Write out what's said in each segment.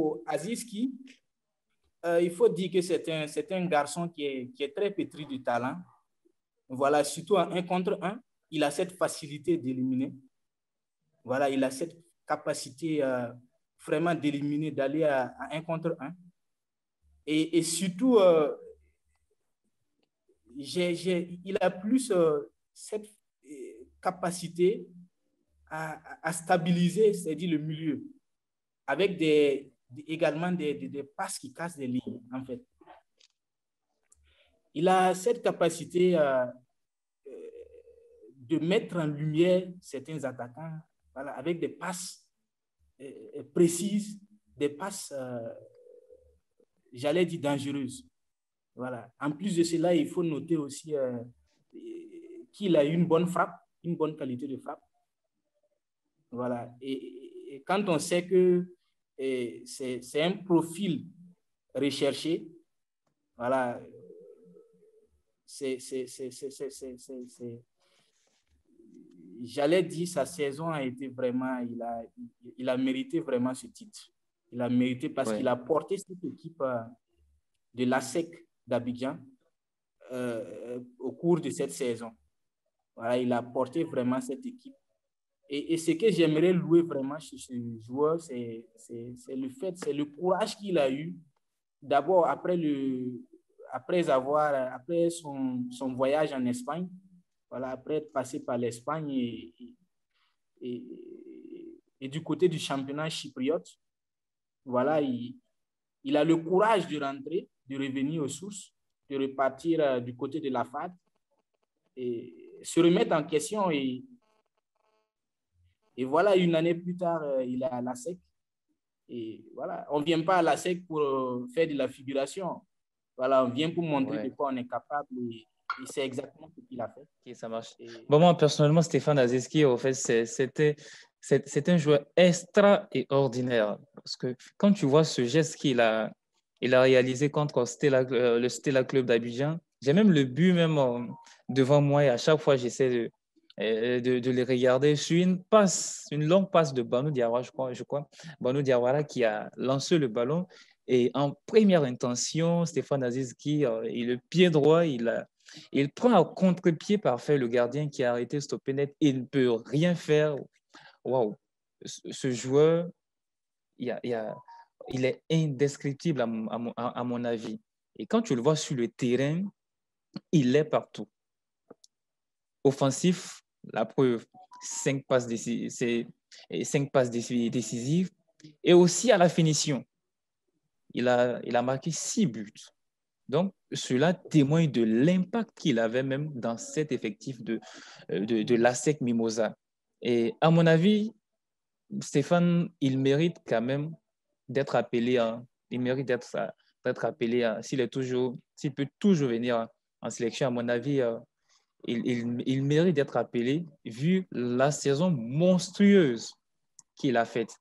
pour Aziski, il faut dire que c'est un garçon qui est très pétri de talent. Voilà, surtout en 1 contre 1, il a cette facilité d'éliminer. Voilà, il a cette capacité vraiment d'éliminer, d'aller à 1 contre 1. Et surtout, il a plus cette capacité à stabiliser, c'est-à-dire le milieu, avec également des passes qui cassent des lignes, en fait. Il a cette capacité de mettre en lumière certains attaquants, voilà, avec des passes précises, des passes, j'allais dire, dangereuses. Voilà. En plus de cela, il faut noter aussi qu'il a une bonne frappe, une bonne qualité de frappe. Voilà. Et quand on sait que c'est un profil recherché, voilà, j'allais dire, sa saison a été vraiment, il a mérité vraiment ce titre. Il a mérité parce qu'il a porté cette équipe de l'ASEC d'Abidjan au cours de cette saison. Voilà, il a porté vraiment cette équipe. Et ce que j'aimerais louer vraiment chez ce joueur, c'est le fait, c'est le courage qu'il a eu. D'abord, après son voyage en Espagne, voilà, après être passé par l'Espagne et du côté du championnat chypriote, voilà, il a le courage de rentrer, de revenir aux sources, de repartir du côté de la FAD et se remettre en question. Et voilà, une année plus tard, il est à la SEC. Et voilà, on ne vient pas à la SEC pour faire de la figuration. Voilà, on vient pour montrer de quoi on est capable. Et c'est exactement ce qu'il a fait. Okay, ça marche. Bon, moi, personnellement, Stéphane Aziski, en fait, c'était un joueur extraordinaire. Parce que quand tu vois ce geste qu'il a réalisé contre le Stella Club d'Abidjan, j'ai même le but devant moi et à chaque fois, j'essaie de les regarder sur une longue passe de Banu Diawara, je crois. Banu Diawara qui a lancé le ballon et en première intention, Stéphane Aziski, et le pied droit, il prend à contre-pied parfait le gardien qui a arrêté stopper net. Il ne peut rien faire. Waouh! Ce joueur, il est indescriptible à mon avis. Et quand tu le vois sur le terrain, il est partout. Offensif, la preuve, 5 passes décisives. Et aussi à la finition. Il a marqué 6 buts. Donc, cela témoigne de l'impact qu'il avait même dans cet effectif de l'ASEC Mimosa. Et à mon avis, Stéphane, il mérite quand même d'être appelé, il mérite d'être appelé, s'il peut toujours venir en sélection, à mon avis, il mérite d'être appelé vu la saison monstrueuse qu'il a faite.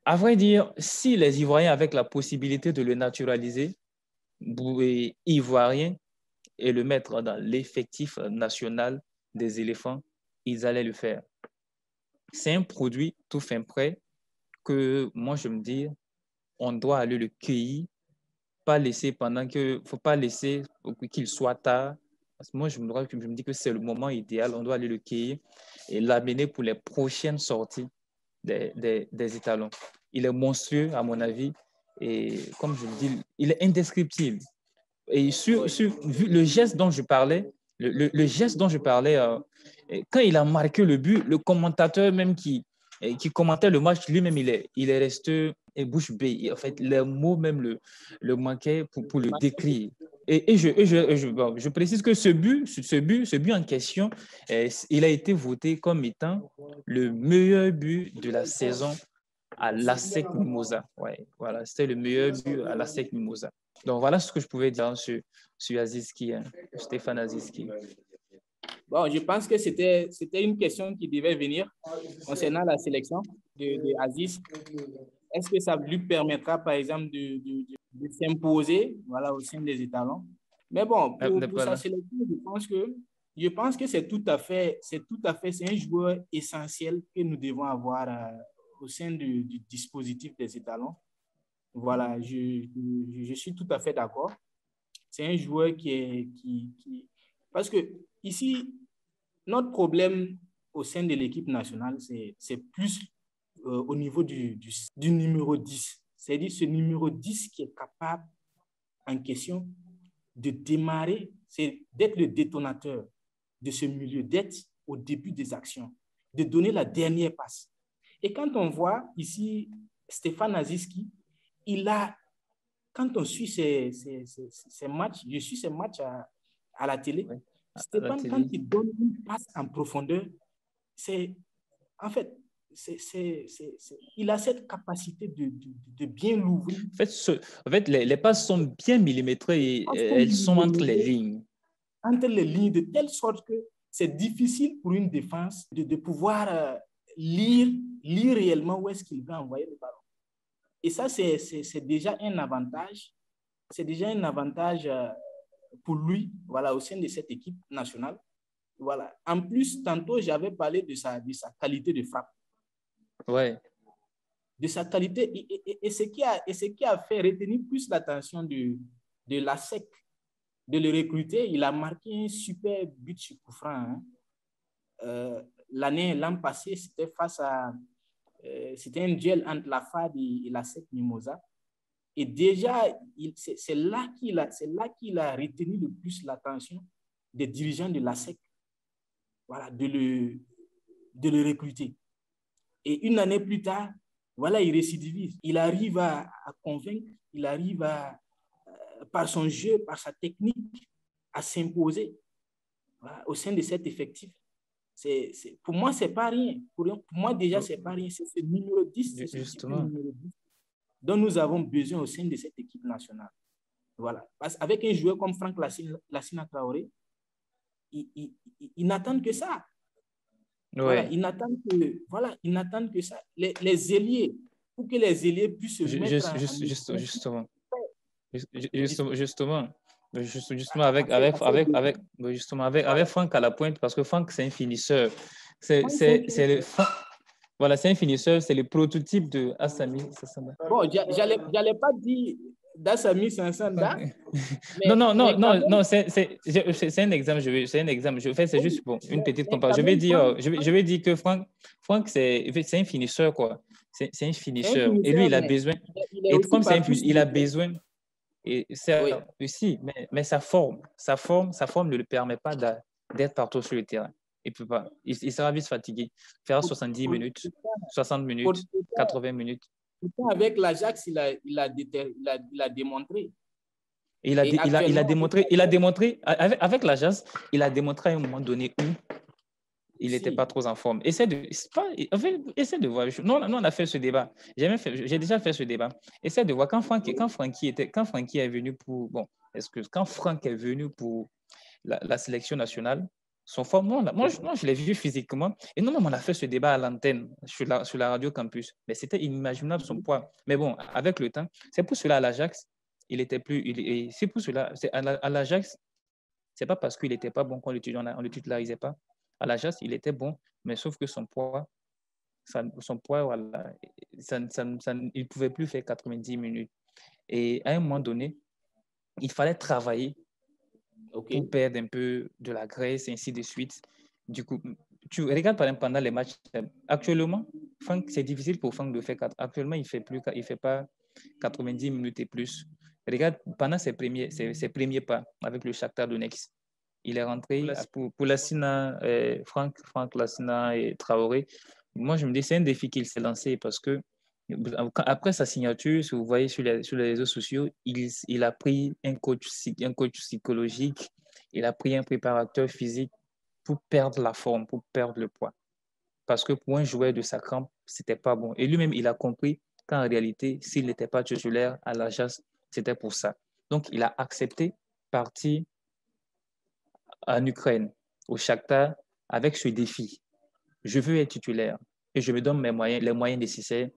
À vrai dire, si les Ivoiriens avaient la possibilité de le naturaliser, ivoirien et le mettre dans l'effectif national des éléphants, ils allaient le faire. C'est un produit tout fin prêt que moi je me dis, on doit aller le cueillir, faut pas laisser qu'il soit tard. Parce que moi je me dis que c'est le moment idéal, on doit aller le cueillir et l'amener pour les prochaines sorties des étalons. Il est monstrueux à mon avis et comme je le dis, il est indescriptible. Et vu le geste dont je parlais, quand il a marqué le but, le commentateur même qui commentait le match, lui-même, il est resté bouche bée. En fait, les mots même le manquaient pour le décrire. Et je précise que ce but en question, il a été voté comme étant le meilleur but de la saison à l'ASEC Mimosa. Ouais, voilà, c'était le meilleur but à l'ASEC Mimosa. Donc, voilà ce que je pouvais dire sur Aziski, Stéphane Aziski. Bon, je pense que c'était une question qui devait venir concernant la sélection de Aziz. Est-ce que ça lui permettra, par exemple, de s'imposer, voilà, au sein des étalons? Mais bon, pour sa sélection, je pense que c'est un joueur essentiel que nous devons avoir au sein du dispositif des étalons. Voilà, je suis tout à fait d'accord. C'est un joueur Parce que ici, notre problème au sein de l'équipe nationale, c'est plus au niveau du numéro 10. C'est-à-dire ce numéro 10 qui est capable en question de démarrer, c'est d'être le détonateur de ce milieu, d'être au début des actions, de donner la dernière passe. Et quand on voit ici Stéphane Aziski, quand on suit ces matchs, je suis ces matchs à la télé, Ouais, à la Stéphane, quand télé. il donne une passe en profondeur, en fait, il a cette capacité de bien l'ouvrir. En fait les passes sont bien millimétrées et elles sont entre les lignes. Entre les lignes, de telle sorte que c'est difficile pour une défense de pouvoir lire réellement où est-ce qu'il va envoyer le ballon. Et ça, c'est déjà un avantage. C'est déjà un avantage pour lui, voilà, au sein de cette équipe nationale. Voilà. En plus, tantôt, j'avais parlé de sa qualité de frappe. Ouais. De sa qualité. Et ce qui a fait retenir plus l'attention de l'ASEC, de le recruter, il a marqué un super but sur coup franc. Hein. L'an passé, c'était c'était un duel entre la FAD et l'ASEC Mimosa. Et déjà, c'est là qu'il a retenu le plus l'attention des dirigeants de l'ASEC, voilà, de le recruter. Et une année plus tard, voilà, il récidivise. Il arrive à convaincre, il arrive par son jeu, par sa technique, à s'imposer, voilà, au sein de cet effectif. Pour moi, ce n'est pas rien. Pour moi, déjà, ce n'est pas rien. C'est ce numéro 10, c'est ce type de Justement. numéro 10 dont nous avons besoin au sein de cette équipe nationale. Voilà. Parce qu'avec un joueur comme Franck Lassina Traoré, ils n'attendent que ça. Voilà, Ouais. ils n'attendent que ça. Les ailiers, pour que les ailiers puissent se mettre Justement. Justement, avec Franck à la pointe, parce que Franck, c'est un finisseur. Voilà, c'est un finisseur, c'est le prototype de Assami Sassamba. Bon, j'allais pas dire d'Assami Sansanda, Non, c'est un exemple. C'est un exemple. C'est juste pour une petite comparaison. Je vais dire que Franck c'est un finisseur, quoi. C'est un finisseur. Et lui, finisseur, il a mais besoin. il est Et aussi comme c'est un partout finisseur, sur il le a terrain. besoin. Et c'est Oui. aussi, mais sa forme ne le permet pas d'être partout sur le terrain. Il peut pas. Il sera vite fatigué. Il fera 70 minutes, 60 minutes, 80 minutes. Pourtant, avec l'Ajax, il a démontré. Et il a démontré avec l'Ajax, il a démontré à un moment donné où il n'était pas trop en forme. Essaie de voir. Nous, on a fait ce débat. J'ai déjà fait ce débat. Essaie de voir quand Francky est venu pour. Bon, quand Franck est venu pour la sélection nationale, son forme, moi, je l'ai vu physiquement. Et nous, on a fait ce débat à l'antenne sur la radio campus. Mais c'était inimaginable son poids. Mais bon, avec le temps, c'est pour cela à l'Ajax, il était plus. C'est pour cela, à l'Ajax, c'est pas parce qu'il n'était pas bon qu'on ne le titularisait pas. À l'Ajax, il était bon, mais sauf que son poids, voilà, il ne pouvait plus faire 90 minutes. Et à un moment donné, il fallait travailler pour perdre un peu de la graisse, et ainsi de suite. Du coup, tu regardes par exemple pendant les matchs. Actuellement, c'est difficile pour Franck de faire. Actuellement, il fait pas 90 minutes et plus. Regarde pendant ses premiers pas avec le Shakhtar Donetsk. Il est rentré pour Lassina, Franck Lassina et Traoré. Moi, je me dis c'est un défi qu'il s'est lancé parce que après sa signature, si vous voyez sur les réseaux sociaux, il a pris un coach psychologique, il a pris un préparateur physique pour perdre la forme, pour perdre le poids. Parce que pour un joueur de sa crampe, c'était pas bon. Et lui-même, il a compris qu'en réalité, s'il n'était pas titulaire à l'Ajax, c'était pour ça. Donc, il a accepté partir en Ukraine, au Shakhtar, avec ce défi. Je veux être titulaire et je me donne les moyens nécessaires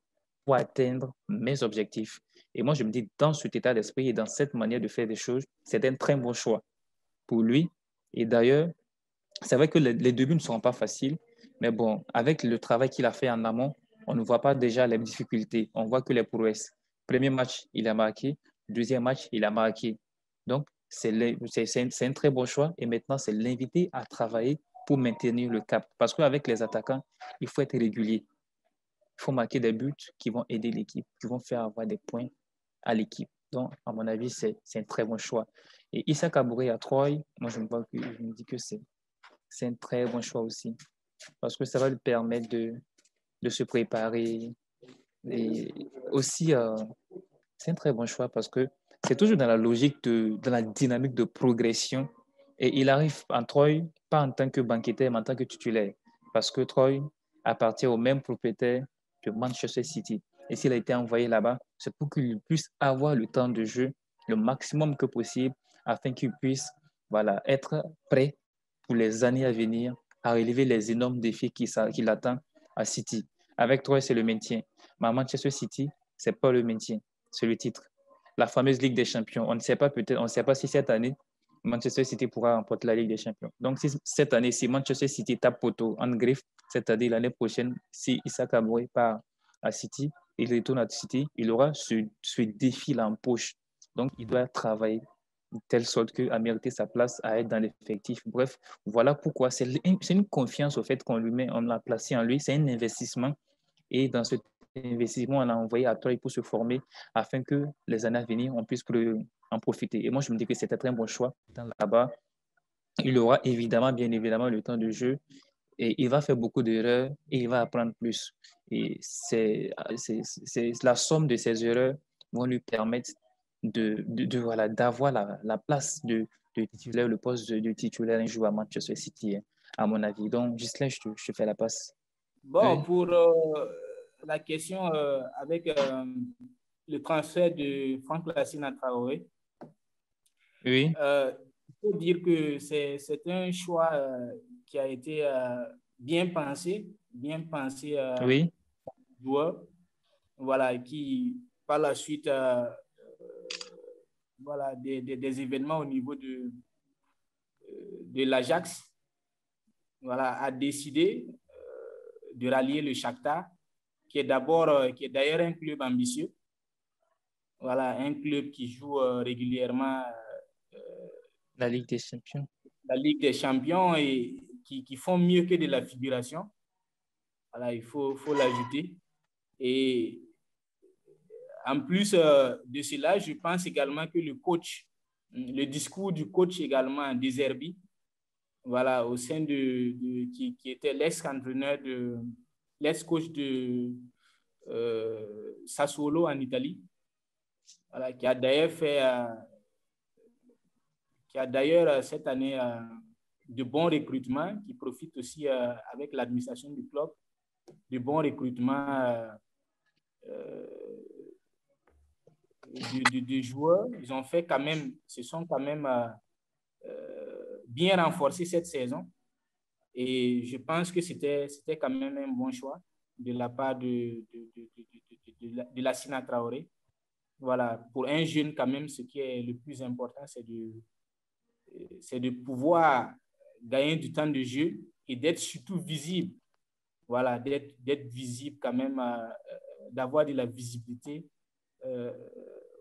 pour atteindre mes objectifs. Et moi, je me dis, dans cet état d'esprit et dans cette manière de faire des choses, c'est un très bon choix pour lui. Et d'ailleurs, c'est vrai que les débuts ne seront pas faciles, mais bon, avec le travail qu'il a fait en amont, on ne voit pas déjà les difficultés, on voit que les prouesses. Premier match, il a marqué. Deuxième match, il a marqué. Donc, c'est un très bon choix. Et maintenant, c'est l'inviter à travailler pour maintenir le cap. Parce qu'avec les attaquants, il faut être régulier. Il faut marquer des buts qui vont aider l'équipe, qui vont faire avoir des points à l'équipe. Donc, à mon avis, c'est un très bon choix. Et Issa Kabouré à Troyes, moi, je me dis que c'est un très bon choix aussi. Parce que ça va lui permettre de se préparer. Et aussi, c'est un très bon choix parce que c'est toujours dans la logique, dans la dynamique de progression. Et il arrive en Troyes, pas en tant que banqueteur, mais en tant que titulaire. Parce que Troyes appartient au même propriétaire que Manchester City. Et s'il a été envoyé là-bas, c'est pour qu'il puisse avoir le temps de jeu le maximum que possible afin qu'il puisse être prêt pour les années à venir à relever les énormes défis qui l'attendent à City. Avec Troyes, c'est le maintien. Mais à Manchester City, c'est pas le maintien, c'est le titre. La fameuse Ligue des Champions. On ne sait pas si cette année, Manchester City pourra remporter la Ligue des Champions. Donc, si cette année, si Manchester City tape poteau en griffe, cette année, l'année prochaine, si Issa Kabouré part à City, il retourne à City, il aura ce défi-là en poche. Donc, il doit travailler de telle sorte qu'à mériter sa place, à être dans l'effectif. Bref, voilà pourquoi. C'est une confiance au fait qu'on lui met, on l'a placé en lui. C'est un investissement. Et dans cet investissement, on l'a envoyé à Troyes pour se former afin que les années à venir, on puisse en profiter. Et moi, je me dis que c'était un très bon choix. Là-bas, il aura bien évidemment, le temps de jeu et il va faire beaucoup d'erreurs et il va apprendre plus. Et c'est la somme de ces erreurs vont lui permettre d'avoir la place de titulaire, le poste de titulaire un jour à Manchester City, à mon avis. Donc, Ghislain, je te fais la passe. Bon, Oui. pour la question avec le transfert de Franck Lassina Traoré, Oui. Il faut dire que c'est un choix qui a été bien pensé Oui. joueur, voilà, qui par la suite, voilà, des événements au niveau de l'Ajax, voilà, a décidé de rallier le Shakhtar, qui est d'ailleurs un club ambitieux, voilà, un club qui joue régulièrement la Ligue des Champions. La Ligue des Champions et qui font mieux que de la figuration. Voilà, il faut l'ajouter. Et en plus de cela, je pense également que le discours du coach également, De Zerbi, voilà, au sein qui était l'ex-coach de Sassuolo en Italie, voilà, qui a d'ailleurs cette année de bons recrutements, qui profite aussi avec l'administration du club de bons recrutements de joueurs. Ils ont fait quand même, se sont quand même bien renforcés cette saison. Et je pense que c'était quand même un bon choix de la part de Lassina Traoré. Voilà, pour un jeune quand même, ce qui est le plus important, c'est de pouvoir gagner du temps de jeu et d'être surtout visible. Voilà, d'être visible quand même, d'avoir de la visibilité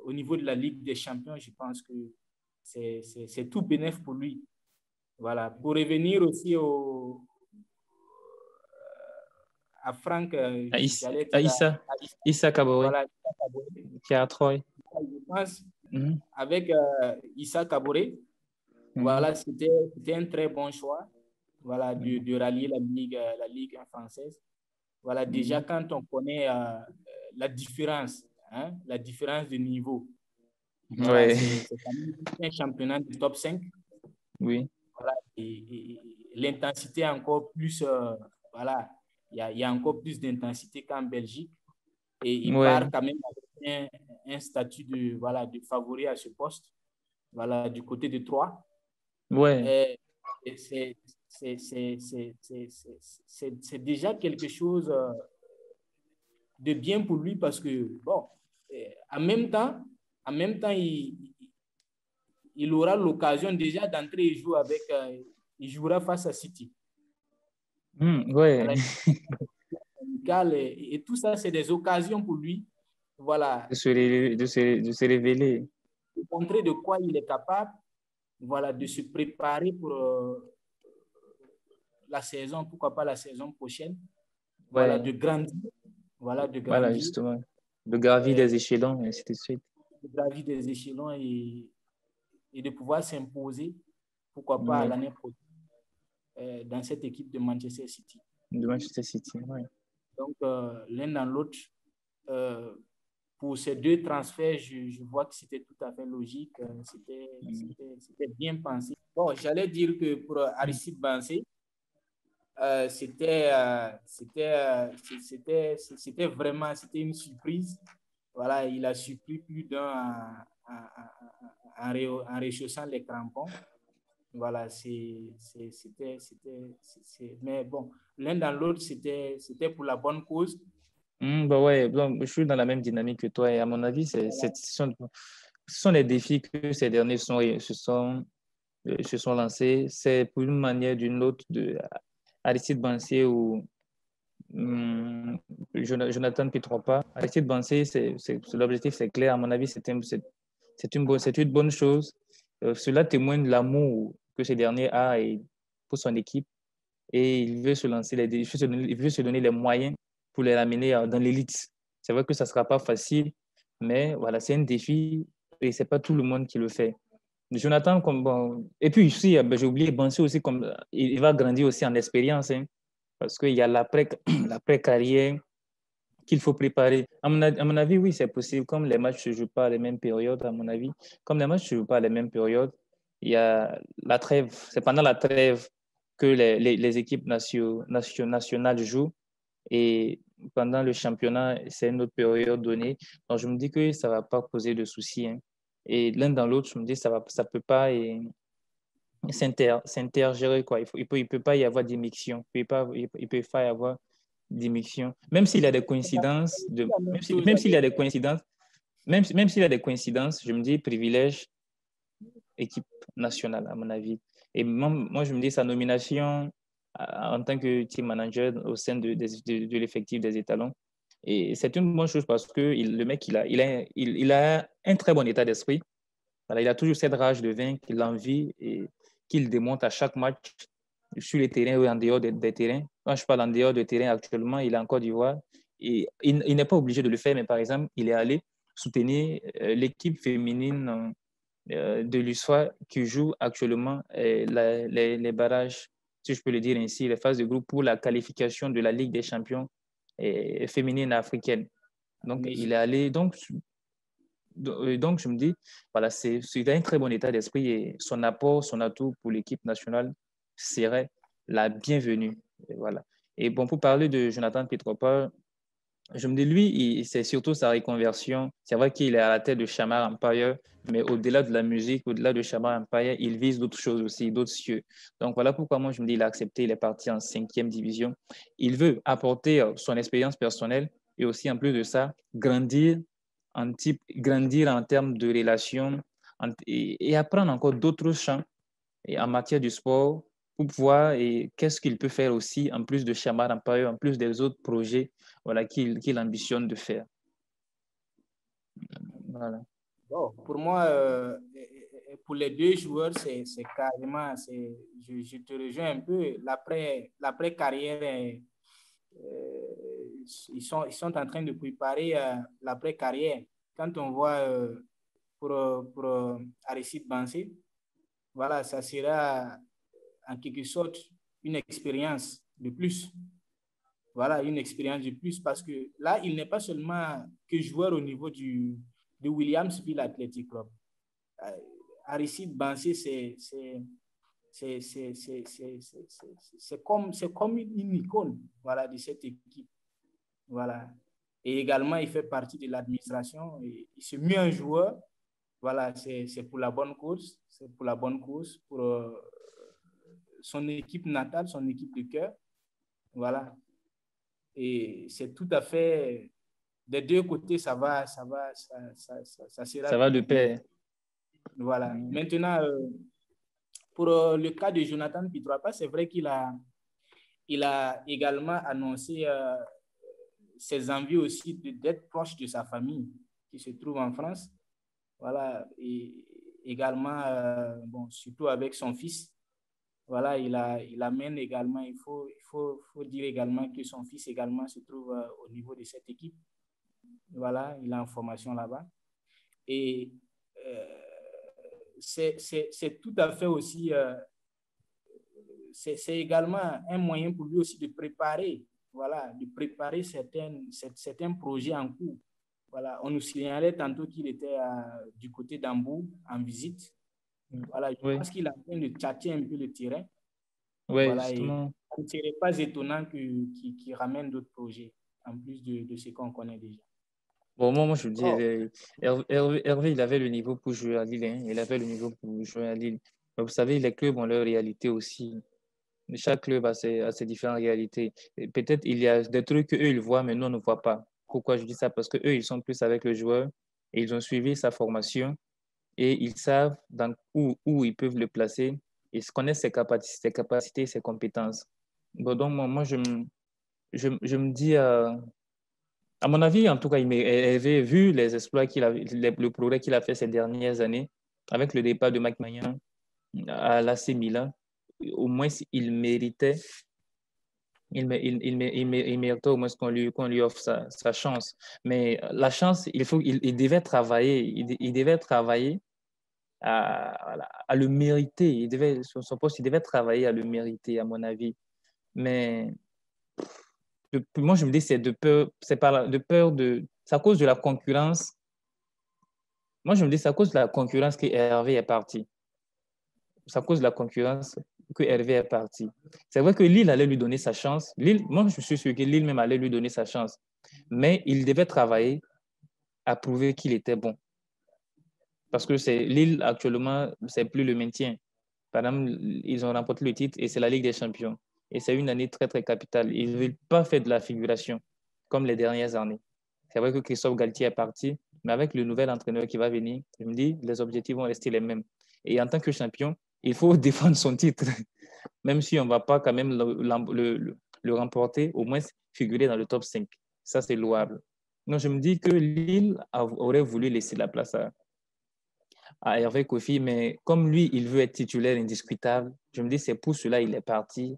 au niveau de la Ligue des Champions. Je pense que c'est tout bénéf pour lui. Voilà, pour revenir aussi à Franck, j'allais dire Issa Kabouré, voilà, qui est à Troyes. Je pense avec Issa Kabouré, voilà, c'était un très bon choix, voilà, de rallier la Ligue française. Voilà, déjà quand on connaît la différence de niveau, voilà, c'est quand même un championnat du top 5. Oui. Voilà, et l'intensité encore plus, voilà, il y a encore plus d'intensité qu'en Belgique. Et il part quand même avec un statut de favori à ce poste, voilà, du côté de Troyes. Ouais. C'est déjà quelque chose de bien pour lui parce que, bon, en même temps, il aura l'occasion déjà d'entrer et jouer il jouera face à City. Ouais. Voilà, et tout ça, c'est des occasions pour lui, voilà, de se révéler. montrer de quoi il est capable, voilà, de se préparer pour la saison, pourquoi pas la saison prochaine, voilà, Ouais, de grandir, voilà, de voilà, grandir, justement. De gravir des échelons, et ainsi de suite. de gravir des échelons et de pouvoir s'imposer, pourquoi pas Oui, l'année prochaine, dans cette équipe de Manchester City. de Manchester City, oui. Donc, l'un dans l'autre, pour ces deux transferts, je vois que c'était tout à fait logique, c'était bien pensé. Bon, j'allais dire que pour Aristide Bansé, c'était vraiment une surprise. Voilà, il a surpris plus d'un en réchaussant les crampons. Voilà, mais bon, l'un dans l'autre, c'était pour la bonne cause. Bah ouais, donc, je suis dans la même dynamique que toi et à mon avis, ce sont les défis que ces derniers se sont lancés. C'est pour une manière d'une autre de Aristide Bansé ou Jonathan Pietropa. Aristide Bansé, l'objectif, c'est clair. À mon avis, c'est une bonne chose. Cela témoigne de l'amour que ce dernier a pour son équipe et il veut se lancer, il veut se donner les moyens pour les ramener dans l'élite. C'est vrai que ça ne sera pas facile, mais voilà, c'est un défi et ce n'est pas tout le monde qui le fait. Jonathan, bon, et puis ici, j'ai oublié, Bansé aussi, il va grandir aussi en expérience, hein, parce qu'il y a l'après-carrière qu'il faut préparer. À mon avis, oui, c'est possible. Comme les matchs ne se jouent pas à les mêmes périodes, à mon avis, comme les matchs ne se jouent pas à les mêmes périodes, il y a la trêve. C'est pendant la trêve que les équipes nationales jouent. Et pendant le championnat, c'est une autre période donnée. Donc, je me dis que ça ne va pas poser de soucis, hein. Et l'un dans l'autre, je me dis ça ne peut pas s'intergérer, quoi. Il peut pas y avoir d'immixtion. Il peut pas y avoir d'immixtion. Même s'il y a des coïncidences, même s'il y a des coïncidences, même s'il y a des coïncidences, je me dis privilège équipe nationale, à mon avis. Et moi, je me dis sa nomination en tant que team manager au sein de l'effectif des étalons. Et c'est une bonne chose parce que le mec, il a un très bon état d'esprit. Voilà, il a toujours cette rage de vaincre, l'envie et qu'il démontre à chaque match sur les terrains ou en dehors des terrains. Quand je parle en dehors des terrains actuellement, il est en Côte d'Ivoire et il n'est pas obligé de le faire, mais par exemple, il est allé soutenir l'équipe féminine de l'USFA qui joue actuellement les barrages, si je peux le dire ainsi, les phases de groupe pour la qualification de la Ligue des champions féminine africaine. Donc, il est allé. Donc, je me dis, voilà, c'est un très bon état d'esprit et son apport, son atout pour l'équipe nationale serait la bienvenue. Et voilà. Et bon, pour parler de Jonathan Pietropa, je me dis, lui, c'est surtout sa reconversion. C'est vrai qu'il est à la tête de Shamar Empire, mais au-delà de la musique, au-delà de Shamar Empire, il vise d'autres choses aussi, d'autres cieux. Donc voilà pourquoi moi, je me dis, il a accepté, il est parti en 5e division. Il veut apporter son expérience personnelle et aussi, en plus de ça, grandir en termes de relations et apprendre encore d'autres champs et en matière du sport pour voir et qu'est-ce qu'il peut faire aussi en plus de Shamar Empire, en plus des autres projets voilà, qu'il ambitionne de faire. Voilà. Bon, pour moi, pour les deux joueurs, c'est carrément, je te rejoins un peu, l'après-carrière, ils sont en train de préparer l'après-carrière. Quand on voit pour Aristide Bansé, voilà, ça sera en quelque sorte une expérience de plus. Voilà, une expérience de plus parce que là, il n'est pas seulement que joueur au niveau de Williamsville Athletic Club. Aristide Bansé, c'est comme une icône, voilà, de cette équipe. Voilà. Et également, il fait partie de l'administration. Il se met un joueur. Voilà, c'est pour la bonne cause. C'est pour la bonne cause, pour son équipe natale, son équipe de cœur. Voilà. Et c'est tout à fait... Des deux côtés, ça sera Ça va de toujours bien. pair. Voilà. Maintenant, pour le cas de Jonathan Pietropa, c'est vrai qu'il a également annoncé ses envies aussi d'être proche de sa famille qui se trouve en France. Voilà, et également, bon, surtout avec son fils. Voilà, il amène également, faut dire également que son fils également se trouve au niveau de cette équipe. Voilà, il est en formation là-bas. Et c'est tout à fait aussi, c'est également un moyen pour lui aussi de préparer, voilà, de préparer certains projets en cours. Voilà, on nous signalait tantôt qu'il était du côté d'Hambourg en visite. Voilà, je pense qu'il est en train de tâter un peu le terrain. Oui, voilà, justement. Et ce ne serait pas étonnant qu'il ramène d'autres projets en plus de ce qu'on connaît déjà. Bon, moi, je dis, Hervé, il avait le niveau pour jouer à Lille. Hein. Il avait le niveau pour jouer à Lille. Mais vous savez, les clubs ont leur réalité aussi. Chaque club a ses différentes réalités. Peut-être il y a des trucs qu'eux, ils voient, mais nous, on ne voit pas. Pourquoi je dis ça? Parce qu'eux, ils sont plus avec le joueur et ils ont suivi sa formation et ils savent où ils peuvent le placer. Ils connaissent ses capacités, ses compétences. Bon, donc, moi, je me dis, à mon avis, en tout cas, il avait vu les exploits le progrès qu'il a fait ces dernières années avec le départ de Mike Maignan à l'AC Milan. Au moins, il méritait il méritait au moins qu'on lui offre sa chance. Mais la chance, il devait travailler. Il devait travailler à le mériter. Son poste, il devait travailler à le mériter, à mon avis. Mais moi, je me dis c'est de peur, c'est à cause de la concurrence. Moi, je me dis c'est à cause de la concurrence que Hervé est parti. C'est à cause de la concurrence que Hervé est parti. C'est vrai que Lille allait lui donner sa chance. Moi, je suis sûr que Lille même allait lui donner sa chance. Mais il devait travailler à prouver qu'il était bon. Parce que Lille, actuellement, c'est plus le maintien. Par exemple, ils ont remporté le titre et c'est la Ligue des Champions. Et c'est une année très, très capitale. Ils ne veulent pas faire de la figuration comme les dernières années. C'est vrai que Christophe Galtier est parti, mais avec le nouvel entraîneur qui va venir, je me dis, les objectifs vont rester les mêmes. Et en tant que champion, il faut défendre son titre. Même si on ne va pas quand même le remporter, au moins figurer dans le top 5. Ça, c'est louable. Donc, je me dis que Lille aurait voulu laisser la place à Hervé Kofi, mais comme lui, il veut être titulaire indiscutable, je me dis c'est pour cela qu'il est parti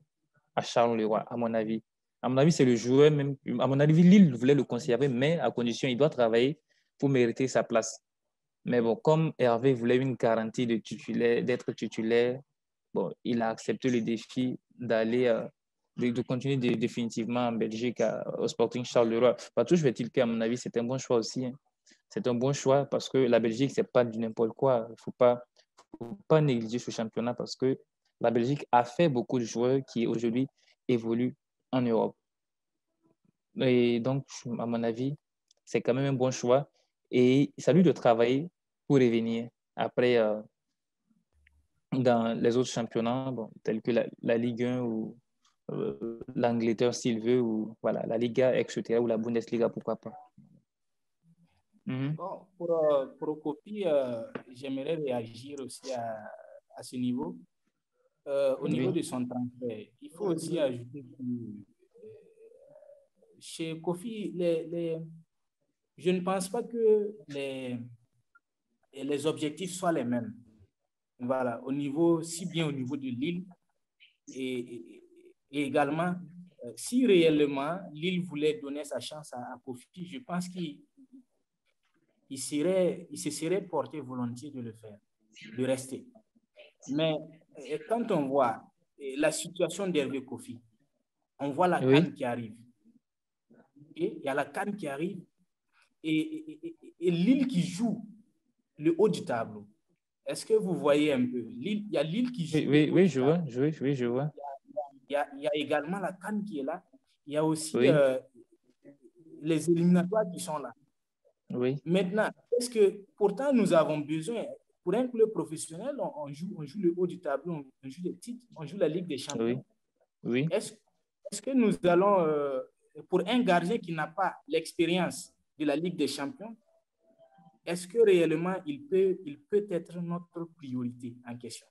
à Charleroi, à mon avis. À mon avis, c'est le joueur même. À mon avis, Lille voulait le conserver, mais à condition, il doit travailler pour mériter sa place. Mais bon, comme Hervé voulait une garantie d'être titulaire, bon, il a accepté le défi de continuer définitivement en Belgique au Sporting Charleroi. Pas toujours fait-il qu'à mon avis, c'est un bon choix aussi. Hein. C'est un bon choix parce que la Belgique, c'est pas du n'importe quoi. Il ne faut pas négliger ce championnat parce que la Belgique a fait beaucoup de joueurs qui aujourd'hui évoluent en Europe. Et donc, à mon avis, c'est quand même un bon choix. Et ça lui de travailler pour revenir après dans les autres championnats, bon, tels que la Ligue 1 ou l'Angleterre s'il veut, ou voilà, la Liga, etc., ou la Bundesliga, pourquoi pas. Bon, pour Kofi, j'aimerais réagir aussi à ce niveau. Au niveau de son transfert, il faut aussi ajouter que chez Kofi, je ne pense pas que les objectifs soient les mêmes. Voilà, si bien au niveau de Lille et également, si réellement Lille voulait donner sa chance à Kofi, je pense qu'il se serait porté volontiers de le faire, de rester. Mais quand on voit la situation d'Hervé Kofi, on voit la CAN qui arrive. Il y a la CAN qui arrive et Lille qui joue le haut du tableau. Est-ce que vous voyez un peu? Il y a Lille qui joue. Oui, je vois. Il y a également la CAN qui est là. Il y a aussi les éliminatoires qui sont là. Oui. Maintenant, est-ce que pourtant nous avons besoin, pour un club professionnel, on joue le haut du tableau, on joue les titres, on joue la Ligue des Champions. Oui. Est-ce que nous allons, pour un gardien qui n'a pas l'expérience de la Ligue des Champions, est-ce que réellement il peut être notre priorité en question?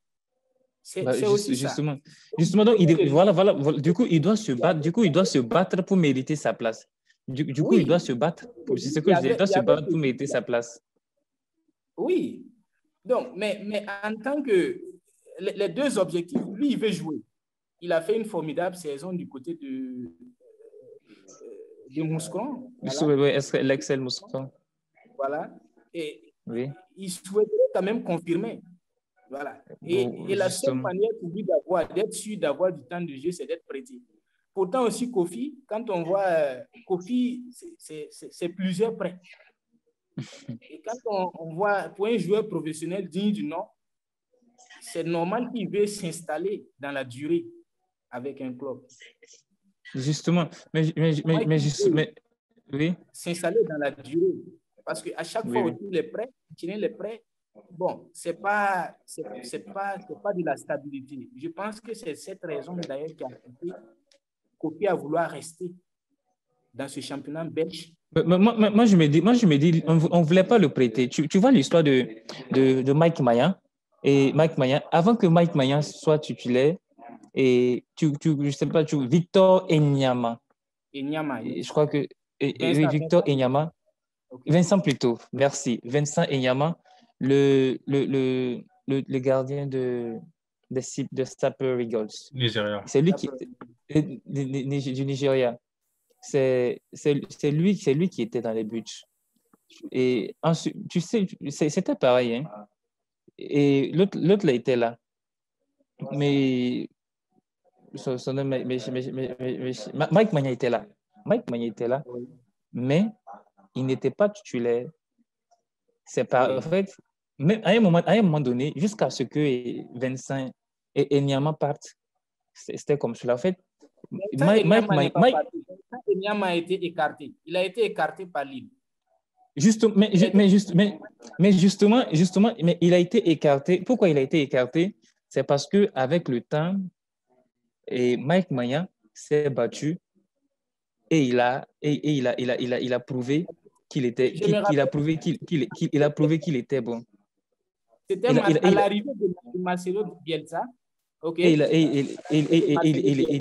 C'est aussi justement, ça. Justement, donc, voilà, du coup, il doit se battre. Du coup, il doit se battre pour mériter sa place. Du coup, il doit se battre. C'est ce que je dis, il doit se battre pour mériter sa place. Oui. Donc, mais en tant que les deux objectifs, lui, il veut jouer. Il a fait une formidable saison du côté de Mouscron. Voilà. Oui, est-ce que l'Excel Mouscron? Voilà. Et oui. Il souhaiterait quand même confirmer. Voilà. Et la seule manière pour lui d'être sûr d'avoir du temps de jeu, c'est d'être prêté. Pourtant aussi, Kofi, quand on voit Kofi, c'est plusieurs prêts. Et quand on voit, pour un joueur professionnel digne du nom, c'est normal qu'il veut s'installer dans la durée avec un club. Justement, oui. S'installer dans la durée. Parce qu'à chaque fois, autour les prêts, les prêts, bon, c'est pas de la stabilité. Je pense que c'est cette raison d'ailleurs qui a fait Kofi à vouloir rester dans ce championnat belge. Moi, je me dis, on ne voulait pas le prêter. Tu vois l'histoire de Mike Maignan. Et Mike Maignan, avant que Mike Maignan soit titulaire, et je sais pas, Victor Enyama. Je crois que Victor Enyama. Okay. Vincent plutôt, merci. Vincent Enyama, le gardien de Super Eagles. Nigeria. C'est lui qui du Nigeria. C'est lui qui était dans les buts. Et ensuite, tu sais, c'était pareil. Hein? Et l'autre, là, était là. Mais Mike Maignan était là. Mais il n'était pas titulaire. C'est pas, en fait, même à un moment donné, jusqu'à ce que Vincent et Enyama partent, c'était comme cela. En fait, Enyama a été écarté. Il a été écarté par Lille. Justement, mais il a été écarté. Pourquoi il a été écarté? C'est parce que avec le temps, et Mike Maignan s'est battu et il a prouvé qu'il était, il a prouvé qu'il était bon. C'était à l'arrivée de Marcelo Bielsa. Okay. Il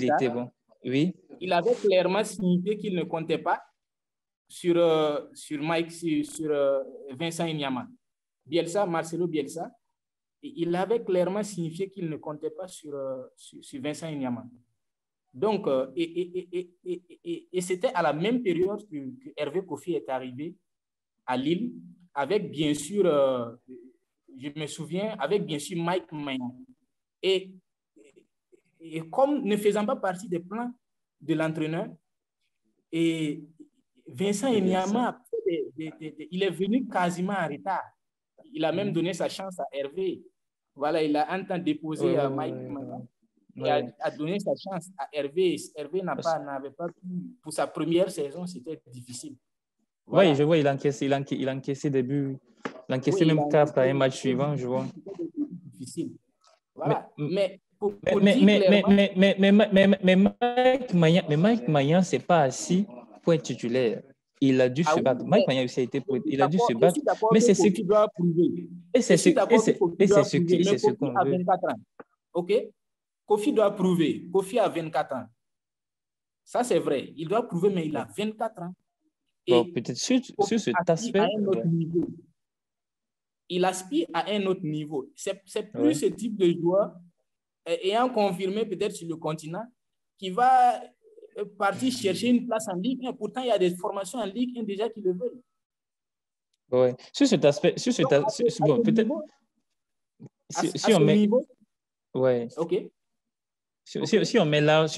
était bon. Oui. Il avait clairement signifié qu'il ne comptait pas sur Vincent Enyama. Marcelo Bielsa, il avait clairement signifié qu'il ne comptait pas sur Vincent Enyama. Donc, et c'était à la même période que Hervé Kofi est arrivé à Lille, avec bien sûr, je me souviens, avec bien sûr Mike Maignan. Et comme ne faisant pas partie des plans de l'entraîneur, et Vincent Enyama, il est venu quasiment en retard. Il a même donné sa chance à Hervé. Voilà, il a un temps déposé à Mike Maignan. Et a donné sa chance à Hervé. Hervé n'avait pas pu, pour sa première saison, c'était difficile. Voilà. Oui, je vois, il a encaissé des buts. Il a encaissé même 4 à un match suivant, je vois. Difficile. Voilà. Mais Mike Maignan, c'est pas assis pour être titulaire. Il a dû se battre. Mike Maignan aussi a été pour... Il a dû se battre. Mais c'est ce qu'il doit prouver. Et c'est ce qu'on veut. 24 ans. OK? Kofi doit prouver. Kofi a 24 ans. Ça, c'est vrai. Il doit prouver, mais il a 24 ans. Bon, peut-être sur cet aspect. Il aspire à un autre niveau. C'est plus ce type de joueur, ayant confirmé peut-être sur le continent, qui va partir chercher une place en Ligue 1. Pourtant, il y a des formations en Ligue 1 déjà qui le veulent. Oui. Sur cet aspect, bon, peut-être. Si on met. Ouais. OK. Si on met l'âge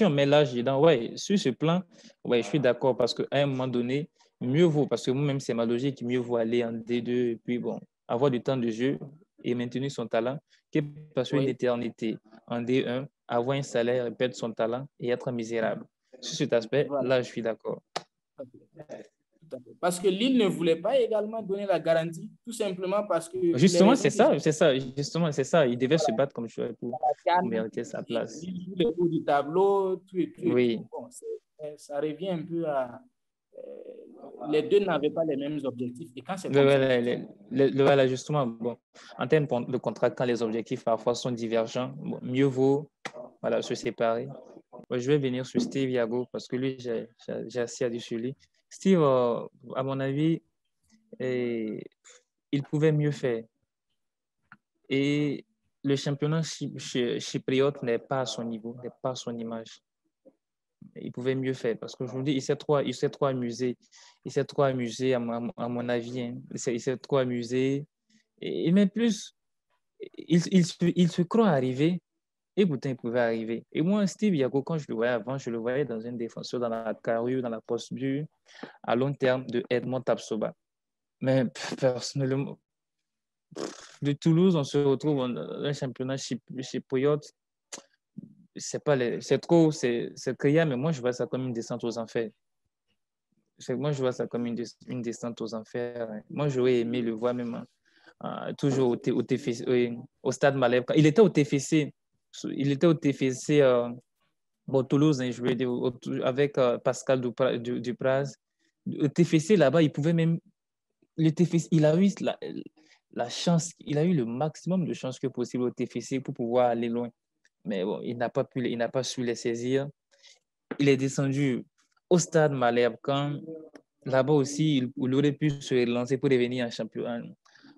dedans, sur ce plan, je suis d'accord parce qu'à un moment donné, mieux vaut, parce que moi-même, c'est ma logique, mieux vaut aller en D2 et puis bon, avoir du temps de jeu et maintenir son talent que passer une éternité en D1, avoir un salaire et perdre son talent et être misérable. Sur cet aspect, là, je suis d'accord. Parce que Lille ne voulait pas également donner la garantie, tout simplement parce que... Justement, c'est ça. Il devait se battre comme joueur pour mériter sa place. Il joue le haut du tableau, tout. Oui. Bon, ça revient un peu à... les deux n'avaient pas les mêmes objectifs. Et quand c'est voilà, justement, bon, en termes de contrat, quand les objectifs parfois sont divergents, bon, mieux vaut se séparer. Je vais venir sur Steve Yago parce que lui, j'ai assez à dire sur lui. Steve, à mon avis, il pouvait mieux faire. Et le championnat chypriote n'est pas à son niveau, n'est pas à son image. Il pouvait mieux faire parce qu'aujourd'hui, il s'est trop amusé. Il s'est trop amusé, à mon avis. Hein. Il s'est trop amusé. Et même plus, il se croit arrivé. Et pourtant, il pouvait arriver. Et moi, Steve Yago, quand je le voyais avant, je le voyais dans un défenseur, dans la carrure, dans la posture, à long terme de Edmond Tapsoba. Mais personnellement, de Toulouse, on se retrouve dans un championnat chypriote. C'est trop, c'est criant, mais moi, je vois ça comme une descente aux enfers. Moi, je vois ça comme une descente aux enfers. Moi, j'aurais aimé le voir même toujours au TFC, au Stade Malherbe. Il était au TFC. Il était au TFC Toulouse, hein, je veux dire, avec Pascal Dupraz. Au TFC, là-bas, il pouvait même... Le TFC, il a eu la chance, il a eu le maximum de chances que possible au TFC pour pouvoir aller loin. Mais bon, il n'a pas su les saisir. Il est descendu au Stade Malherbe quand là-bas aussi, il aurait pu se lancer pour devenir un champion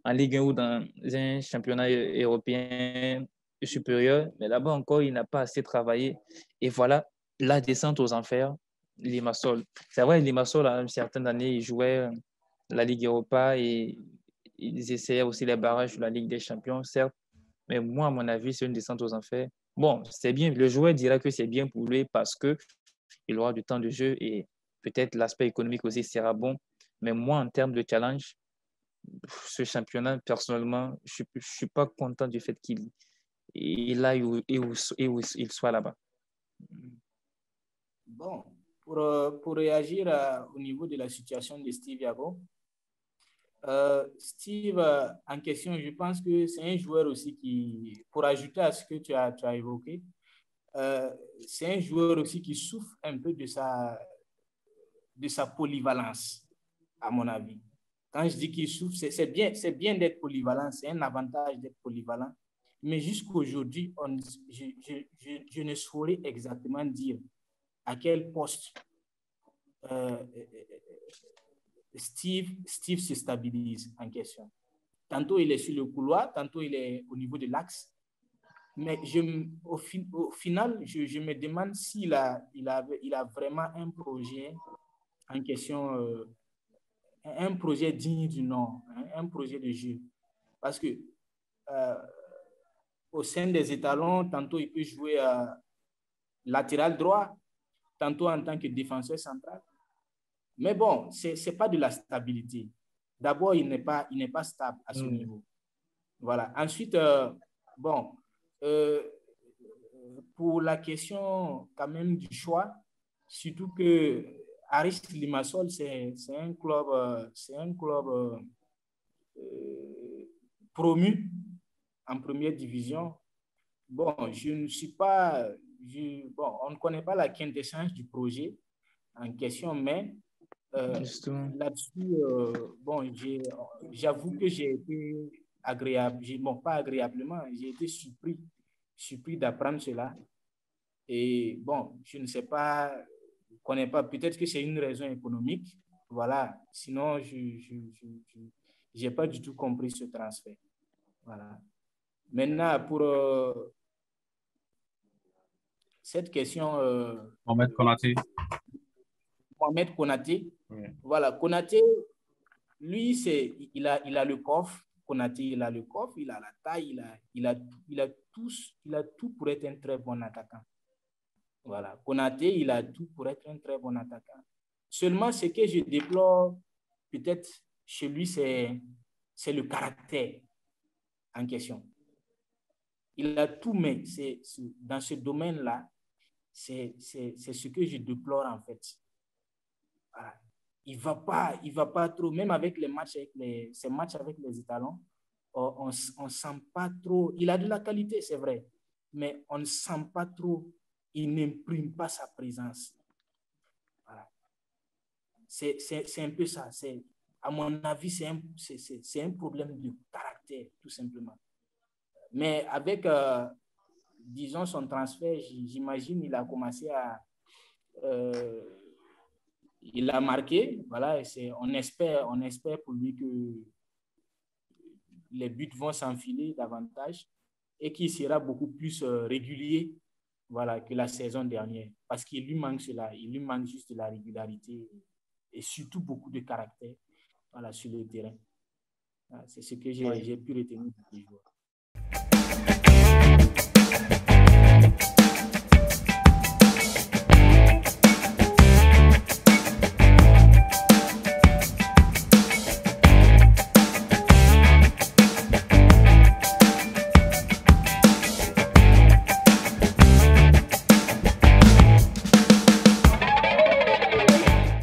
en Ligue 1 ou dans un championnat européen supérieur. Mais là-bas encore, il n'a pas assez travaillé. Et voilà, la descente aux enfers, Limassol. C'est vrai, Limassol, à une certaine année, il jouait la Ligue Europa et ils essayaient aussi les barrages de la Ligue des Champions, certes. Mais moi, à mon avis, c'est une descente aux enfers. Bon, c'est bien. Le joueur dira que c'est bien pour lui parce qu'il aura du temps de jeu et peut-être l'aspect économique aussi sera bon. Mais moi, en termes de challenge, ce championnat, personnellement, je ne suis pas content du fait qu'il aille où il soit là-bas. Bon, pour réagir au niveau de la situation de Steve Yago, Steve, en question, je pense que c'est un joueur aussi qui, pour ajouter à ce que tu as évoqué, c'est un joueur aussi qui souffre un peu de sa polyvalence, à mon avis. Quand je dis qu'il souffre, c'est bien d'être polyvalent, c'est un avantage d'être polyvalent. Mais jusqu'à aujourd'hui, je ne saurais exactement dire à quel poste Steve se stabilise en question. Tantôt il est sur le couloir, tantôt il est au niveau de l'axe. Mais au final, je me demande s'il il a vraiment un projet en question, un projet digne du nom, hein, un projet de jeu. Parce que euh, au sein des étalons, tantôt il peut jouer latéral droit, tantôt en tant que défenseur central. Mais bon, ce n'est pas de la stabilité. D'abord, il n'est pas stable à ce niveau. Voilà. Ensuite, bon, euh, pour la question quand même du choix, surtout que Aris Limassol, c'est un club promu en première division. Bon, je ne suis pas, bon, on ne connaît pas la quintessence du projet en question, mais là-dessus, bon, j'avoue que j'ai été agréable, bon, pas agréablement, j'ai été surpris d'apprendre cela. Et bon, je ne sais pas, je ne connais pas, peut-être que c'est une raison économique, voilà. Sinon, je n'ai pas du tout compris ce transfert. Voilà. Maintenant, pour cette question. Mohamed Konaté. Mohamed Konaté. Oui. Voilà, Konaté, lui, il a le coffre. Konaté, il a le coffre, il a la taille, il a tout pour être un très bon attaquant. Voilà, Konaté, il a tout pour être un très bon attaquant. Seulement, ce que je déplore, peut-être chez lui, c'est le caractère en question. Il a tout, mais dans ce domaine-là, c'est ce que je déplore en fait. Voilà. Il va pas trop, même avec ses matchs avec les étalons, on sent pas trop. Il a de la qualité, c'est vrai, mais on ne sent pas trop. Il n'imprime pas sa présence. Voilà. C'est un peu ça. À mon avis, c'est un problème de caractère, tout simplement. Mais avec, disons, son transfert, j'imagine il a commencé à il a marqué, voilà, on espère pour lui que les buts vont s'enfiler davantage et qu'il sera beaucoup plus régulier, voilà, que la saison dernière. Parce qu'il lui manque cela, il lui manque juste de la régularité et surtout beaucoup de caractère, voilà, sur le terrain. Voilà, c'est ce que j'ai pu retenir du joueur.